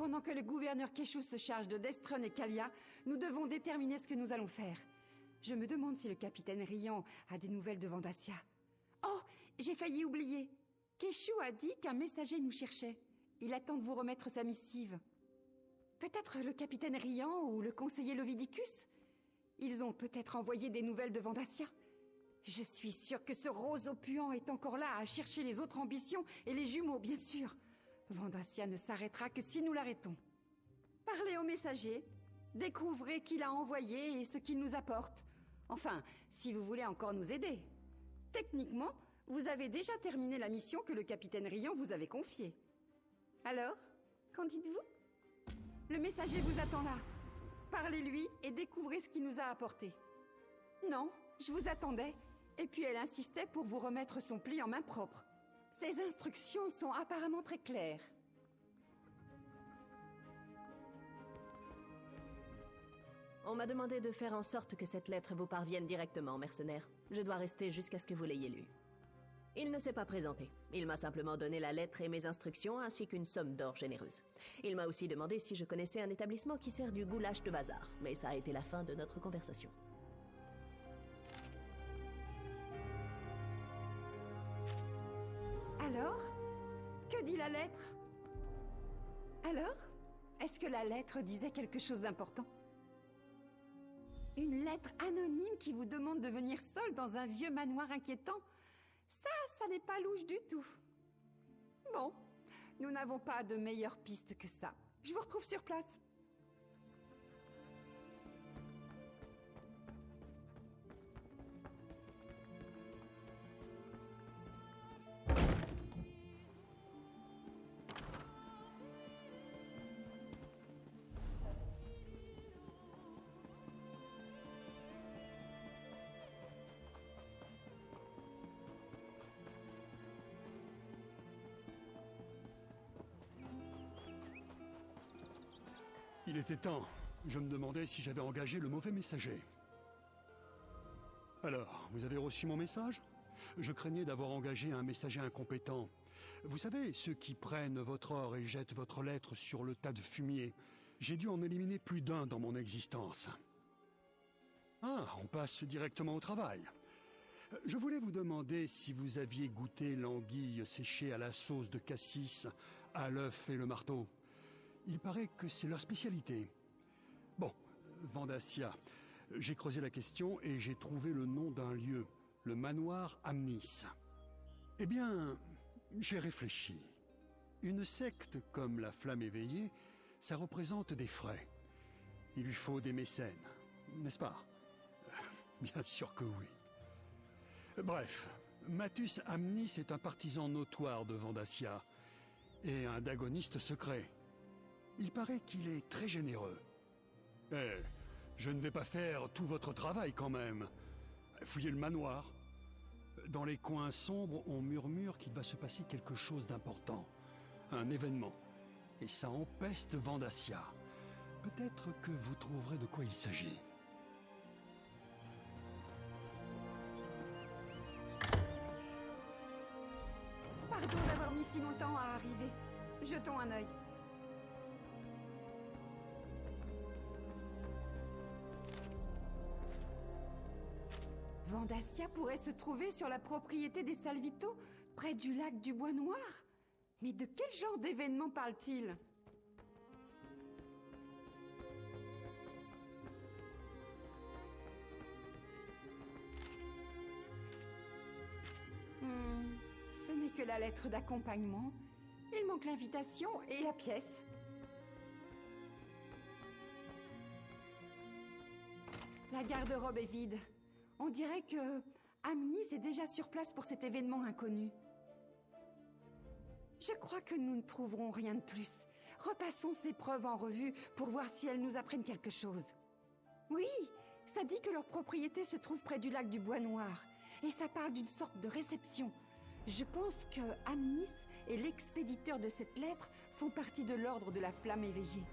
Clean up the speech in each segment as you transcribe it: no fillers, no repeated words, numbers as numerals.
Pendant que le gouverneur Keshu se charge de Destron et Kalia, nous devons déterminer ce que nous allons faire. Je me demande si le capitaine Rian a des nouvelles de Vandassia. Oh, j'ai failli oublier. Keshu a dit qu'un messager nous cherchait. Il attend de vous remettre sa missive. Peut-être le capitaine Rian ou le conseiller Lovidicus? Ils ont peut-être envoyé des nouvelles de Vandassia. Je suis sûre que ce roseau puant est encore là à chercher les autres ambitions et les jumeaux, bien sûr. Vandassia ne s'arrêtera que si nous l'arrêtons. Parlez au messager. Découvrez qui l'a envoyé et ce qu'il nous apporte. Enfin, si vous voulez encore nous aider. Techniquement, vous avez déjà terminé la mission que le capitaine Rian vous avait confiée. Alors, qu'en dites-vous? Le messager vous attend là. Parlez-lui et découvrez ce qu'il nous a apporté. Non, je vous attendais. Et puis elle insistait pour vous remettre son pli en main propre. Ses instructions sont apparemment très claires. On m'a demandé de faire en sorte que cette lettre vous parvienne directement, mercenaire. Je dois rester jusqu'à ce que vous l'ayez lue. Il ne s'est pas présenté. Il m'a simplement donné la lettre et mes instructions, ainsi qu'une somme d'or généreuse. Il m'a aussi demandé si je connaissais un établissement qui sert du goulash de bazar, mais ça a été la fin de notre conversation. Alors? Que dit la lettre? Alors? Est-ce que la lettre disait quelque chose d'important? Une lettre anonyme qui vous demande de venir seul dans un vieux manoir inquiétant? Ça n'est pas louche du tout. Bon, nous n'avons pas de meilleure piste que ça. Je vous retrouve sur place. Il était temps. Je me demandais si j'avais engagé le mauvais messager. Alors, vous avez reçu mon message? Je craignais d'avoir engagé un messager incompétent. Vous savez, ceux qui prennent votre or et jettent votre lettre sur le tas de fumier. J'ai dû en éliminer plus d'un dans mon existence. Ah, on passe directement au travail. Je voulais vous demander si vous aviez goûté l'anguille séchée à la sauce de cassis, à l'œuf et le marteau. Il paraît que c'est leur spécialité. Bon, Vandassia, j'ai creusé la question et j'ai trouvé le nom d'un lieu, le manoir Amnis. Eh bien, j'ai réfléchi. Une secte comme la Flamme Éveillée, ça représente des frais. Il lui faut des mécènes, n'est-ce pas? Bien sûr que oui. Bref, Matus Amnis est un partisan notoire de Vandassia et un dagoniste secret. Il paraît qu'il est très généreux. Eh, je ne vais pas faire tout votre travail quand même. Fouillez le manoir. Dans les coins sombres, on murmure qu'il va se passer quelque chose d'important. Un événement. Et ça empeste Vandassia. Peut-être que vous trouverez de quoi il s'agit. Pardon d'avoir mis si longtemps à arriver. Jetons un œil. Vandassia pourrait se trouver sur la propriété des Salvito, près du lac du Bois Noir. Mais de quel genre d'événement parle-t-il? Ce n'est que la lettre d'accompagnement. Il manque l'invitation et la pièce. La garde-robe est vide. On dirait que Amnis est déjà sur place pour cet événement inconnu. Je crois que nous ne trouverons rien de plus. Repassons ces preuves en revue pour voir si elles nous apprennent quelque chose. Oui, ça dit que leur propriété se trouve près du lac du Bois Noir. Et ça parle d'une sorte de réception. Je pense que Amnis et l'expéditeur de cette lettre font partie de l'ordre de la Flamme Éveillée.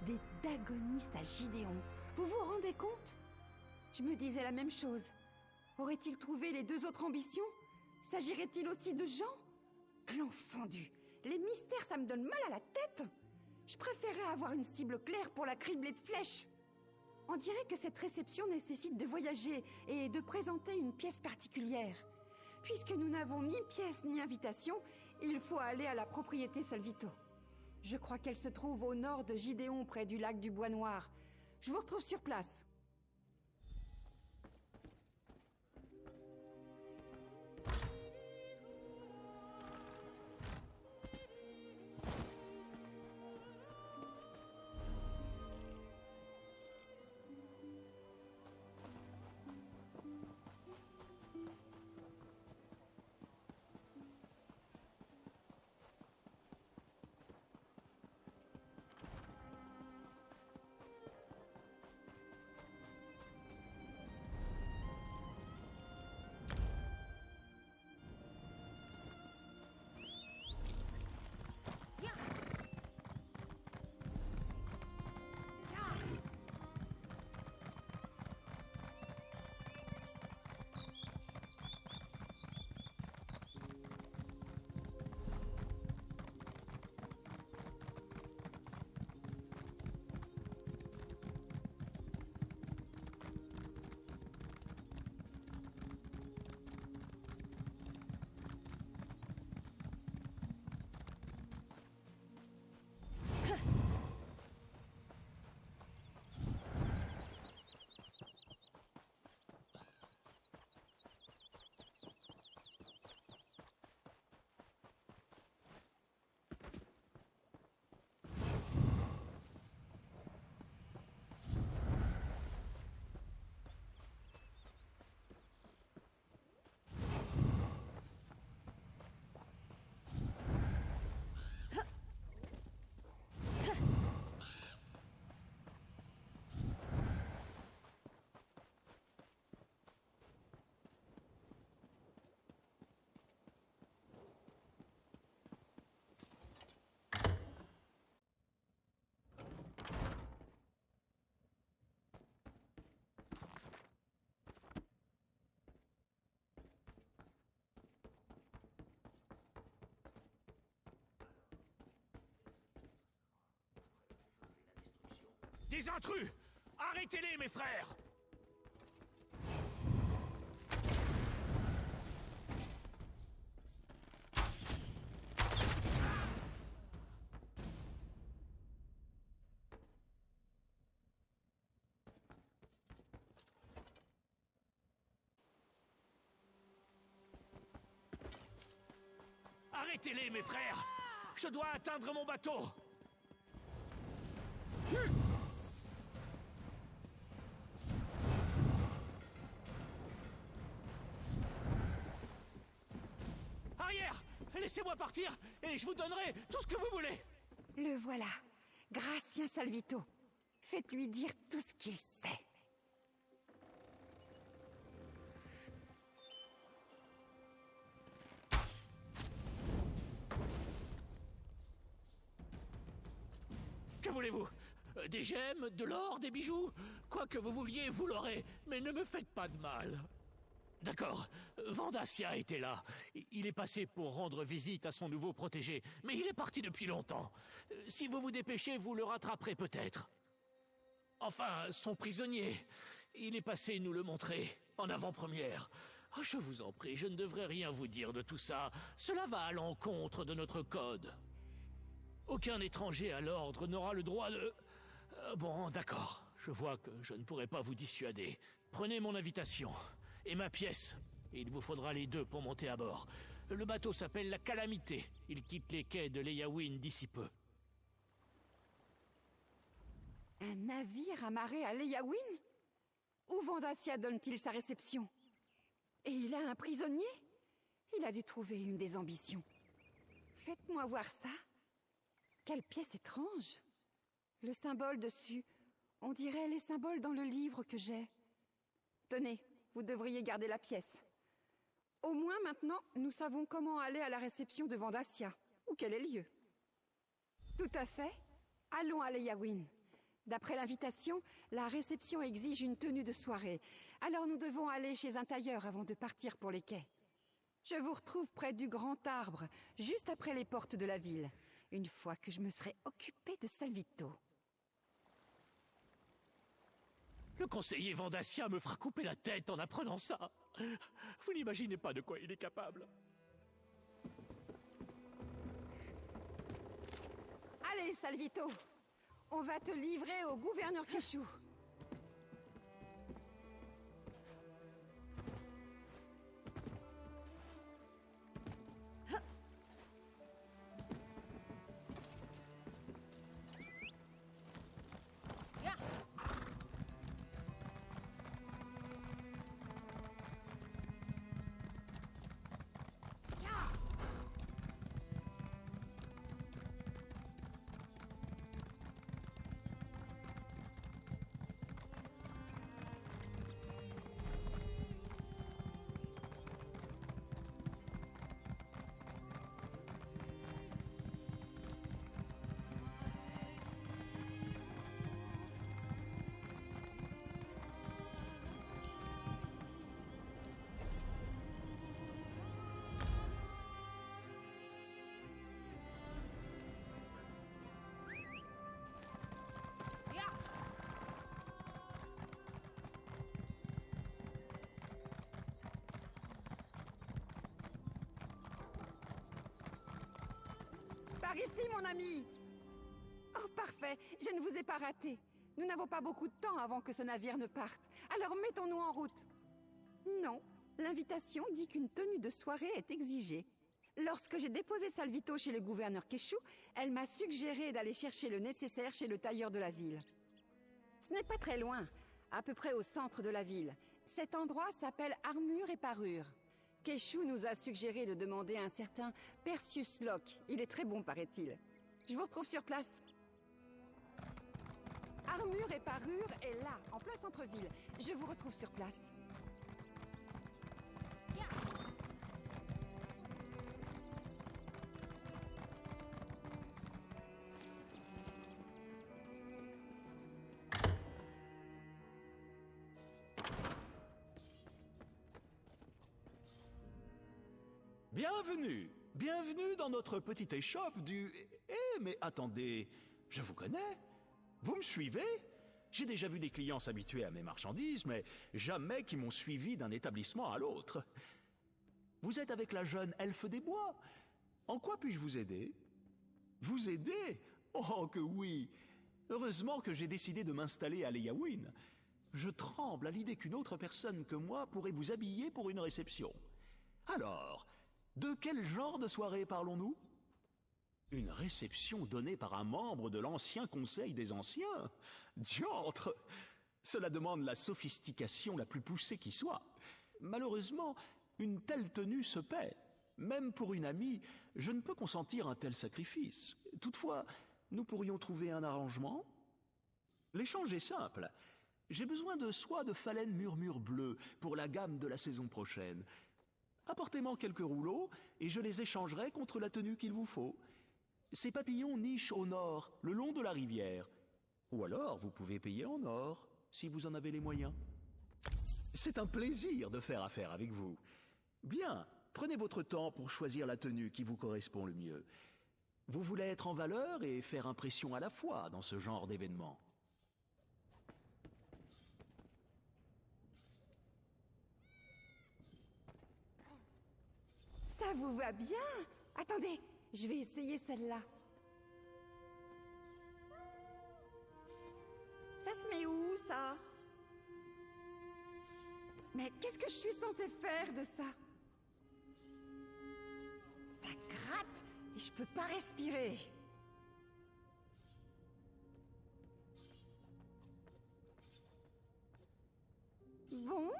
Des dagonistes à Gideon. Vous vous rendez compte ? Je me disais la même chose. Aurait-il trouvé les deux autres ambitions? S'agirait-il aussi de Jean? L'enfant du... Les mystères, ça me donne mal à la tête. Je préférais avoir une cible claire pour la cribler de flèches. On dirait que cette réception nécessite de voyager et de présenter une pièce particulière. Puisque nous n'avons ni pièce ni invitation, il faut aller à la propriété Salvito. Je crois qu'elle se trouve au nord de Gideon, près du lac du Bois Noir. Je vous retrouve sur place. Des intrus! Arrêtez-les, mes frères! Arrêtez-les, mes frères! Je dois atteindre mon bateau! Arrière! Laissez-moi partir et je vous donnerai tout ce que vous voulez! Le voilà. Gratien Salvito. Faites-lui dire tout ce qu'il sait. Que voulez-vous? Des gemmes, de l'or, des bijoux? Quoi que vous vouliez, vous l'aurez, mais ne me faites pas de mal. D'accord, Vandassia était là. Il est passé pour rendre visite à son nouveau protégé, mais il est parti depuis longtemps. Si vous vous dépêchez, vous le rattraperez peut-être. Enfin, son prisonnier. Il est passé nous le montrer, en avant-première. Oh, je vous en prie, je ne devrais rien vous dire de tout ça. Cela va à l'encontre de notre code. Aucun étranger à l'ordre n'aura le droit de... Bon, d'accord. Je vois que je ne pourrai pas vous dissuader. Prenez mon invitation. Et ma pièce. Il vous faudra les deux pour monter à bord. Le bateau s'appelle la Calamité. Il quitte les quais de Leyawiin d'ici peu. Un navire amarré à Leyawiin? Où Vandassia donne-t-il sa réception? Et il a un prisonnier? Il a dû trouver une des ambitions. Faites-moi voir ça. Quelle pièce étrange! Le symbole dessus, on dirait les symboles dans le livre que j'ai. Tenez, vous devriez garder la pièce. Au moins maintenant, nous savons comment aller à la réception de Vandassia, ou quel est le lieu. Tout à fait. Allons à Leyawiin. D'après l'invitation, la réception exige une tenue de soirée. Alors nous devons aller chez un tailleur avant de partir pour les quais. Je vous retrouve près du grand arbre, juste après les portes de la ville. une fois que je me serai occupée de Salvito. Le conseiller Vendacia me fera couper la tête en apprenant ça. Vous n'imaginez pas de quoi il est capable. Allez, Salvito, on va te livrer au gouverneur Keshu. Par ici, mon ami! Oh, parfait! Je ne vous ai pas raté. Nous n'avons pas beaucoup de temps avant que ce navire ne parte. Alors mettons-nous en route. Non, l'invitation dit qu'une tenue de soirée est exigée. Lorsque j'ai déposé Salvito chez le gouverneur Keshu, elle m'a suggéré d'aller chercher le nécessaire chez le tailleur de la ville. Ce n'est pas très loin, à peu près au centre de la ville. Cet endroit s'appelle Armure et Parure. Keshu nous a suggéré de demander un certain Perseus Locke. Il est très bon, paraît-il. Je vous retrouve sur place. Armure et Parure est là, en plein centre-ville. Je vous retrouve sur place. Bienvenue, bienvenue dans notre petite échoppe du... Eh, mais attendez, je vous connais? Vous me suivez? J'ai déjà vu des clients s'habituer à mes marchandises, mais jamais qui m'ont suivi d'un établissement à l'autre. Vous êtes avec la jeune elfe des bois. En quoi puis-je vous aider? Vous aider? Oh, que oui! Heureusement que j'ai décidé de m'installer à Leyawiin. Je tremble à l'idée qu'une autre personne que moi pourrait vous habiller pour une réception. Alors... de quel genre de soirée parlons-nous? Une réception donnée par un membre de l'ancien conseil des anciens? Diantre! Cela demande la sophistication la plus poussée qui soit. Malheureusement, une telle tenue se paie. Même pour une amie, je ne peux consentir un tel sacrifice. Toutefois, nous pourrions trouver un arrangement. L'échange est simple. J'ai besoin de soie de phalène murmure bleu pour la gamme de la saison prochaine. Apportez-moi quelques rouleaux et je les échangerai contre la tenue qu'il vous faut. Ces papillons nichent au nord, le long de la rivière. Ou alors, vous pouvez payer en or, si vous en avez les moyens. C'est un plaisir de faire affaire avec vous. Bien, prenez votre temps pour choisir la tenue qui vous correspond le mieux. Vous voulez être en valeur et faire impression à la fois dans ce genre d'événement. Ça vous va bien? Attendez, je vais essayer celle-là. Ça se met où, ça? Mais qu'est-ce que je suis censée faire de ça? Ça gratte et je peux pas respirer. Bon,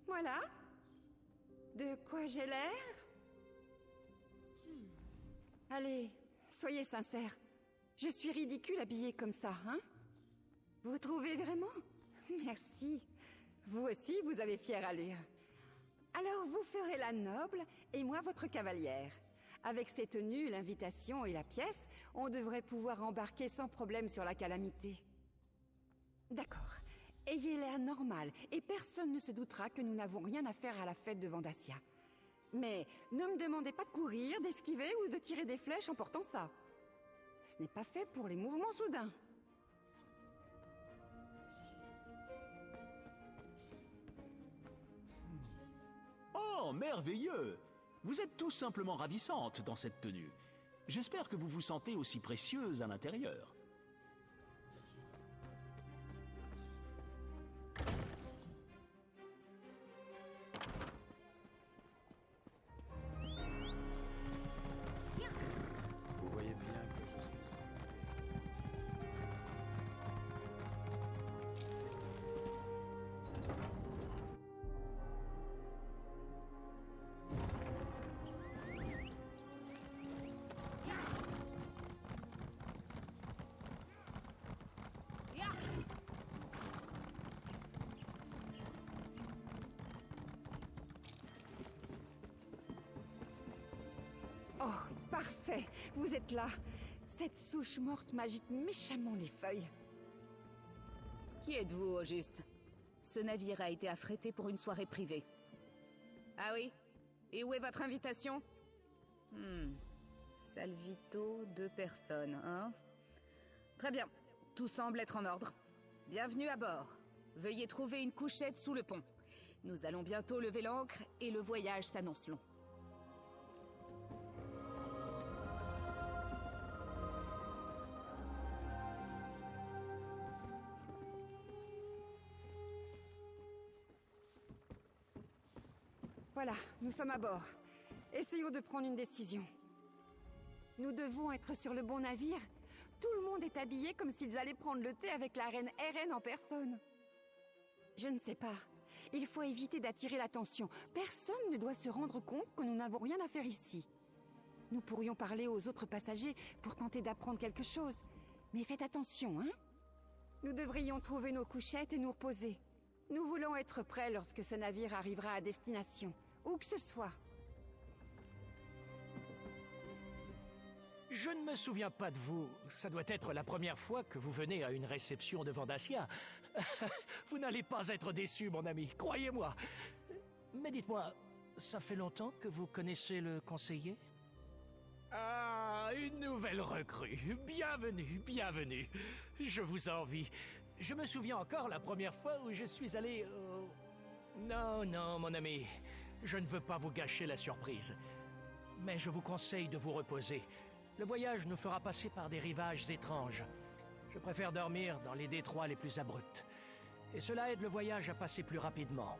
voilà. De quoi j'ai l'air? Allez, soyez sincères. Je suis ridicule habillée comme ça, hein? Vous trouvez vraiment? Merci. Vous aussi, vous avez fière allure. Alors vous ferez la noble et moi votre cavalière. Avec ces tenues, l'invitation et la pièce, on devrait pouvoir embarquer sans problème sur la calamité. D'accord. Ayez l'air normal et personne ne se doutera que nous n'avons rien à faire à la fête de Vendacia. Mais ne me demandez pas de courir, d'esquiver ou de tirer des flèches en portant ça. Ce n'est pas fait pour les mouvements soudains. Oh, merveilleux! Vous êtes tout simplement ravissante dans cette tenue. J'espère que vous vous sentez aussi précieuse à l'intérieur. Vous voyez bien que je suis... Oh, parfait. Vous êtes là. Cette souche morte m'agite méchamment les feuilles. Qui êtes-vous, au juste? Ce navire a été affrété pour une soirée privée. Ah oui? Et où est votre invitation? Salvito, 2 personnes, hein? Très bien. Tout semble être en ordre. Bienvenue à bord. Veuillez trouver une couchette sous le pont. Nous allons bientôt lever l'ancre et le voyage s'annonce long. Voilà, nous sommes à bord. Essayons de prendre une décision. Nous devons être sur le bon navire. Tout le monde est habillé comme s'ils allaient prendre le thé avec la reine Eren en personne. Je ne sais pas. Il faut éviter d'attirer l'attention. Personne ne doit se rendre compte que nous n'avons rien à faire ici. Nous pourrions parler aux autres passagers pour tenter d'apprendre quelque chose. Mais faites attention, hein? Nous devrions trouver nos couchettes et nous reposer. Nous voulons être prêts lorsque ce navire arrivera à destination. Où que ce soit. Je ne me souviens pas de vous. Ça doit être la première fois que vous venez à une réception de Vendacia. Vous n'allez pas être déçu, mon ami, croyez-moi. Mais dites-moi, ça fait longtemps que vous connaissez le conseiller? Ah, une nouvelle recrue. Bienvenue, bienvenue. Je vous envie. Je me souviens encore la première fois où je suis allé au... Non, non, mon ami. Je ne veux pas vous gâcher la surprise. Mais je vous conseille de vous reposer. Le voyage nous fera passer par des rivages étranges. Je préfère dormir dans les détroits les plus abrupts. Et cela aide le voyage à passer plus rapidement.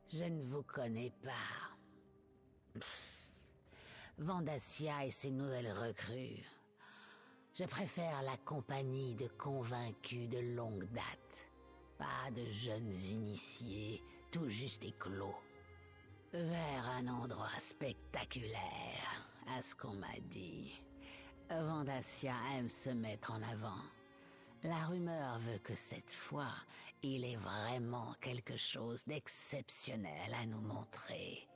Je ne vous connais pas. Vendacia et ses nouvelles recrues. Je préfère la compagnie de convaincus de longue date. Pas de jeunes initiés, tout juste éclos. Vers un endroit spectaculaire, à ce qu'on m'a dit. Vendacia aime se mettre en avant. La rumeur veut que cette fois, il est vraiment quelque chose d'exceptionnel à nous montrer.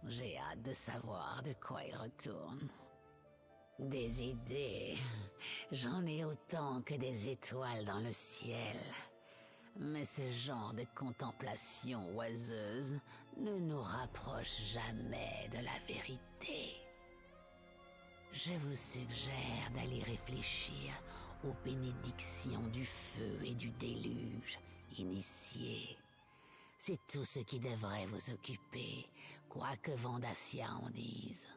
J'ai hâte de savoir de quoi il retourne. Des idées, j'en ai autant que des étoiles dans le ciel. Mais ce genre de contemplation oiseuse ne nous rapproche jamais de la vérité. Je vous suggère d'aller réfléchir aux bénédictions du feu et du déluge, initiés. C'est tout ce qui devrait vous occuper, quoi que Vendacia en dise.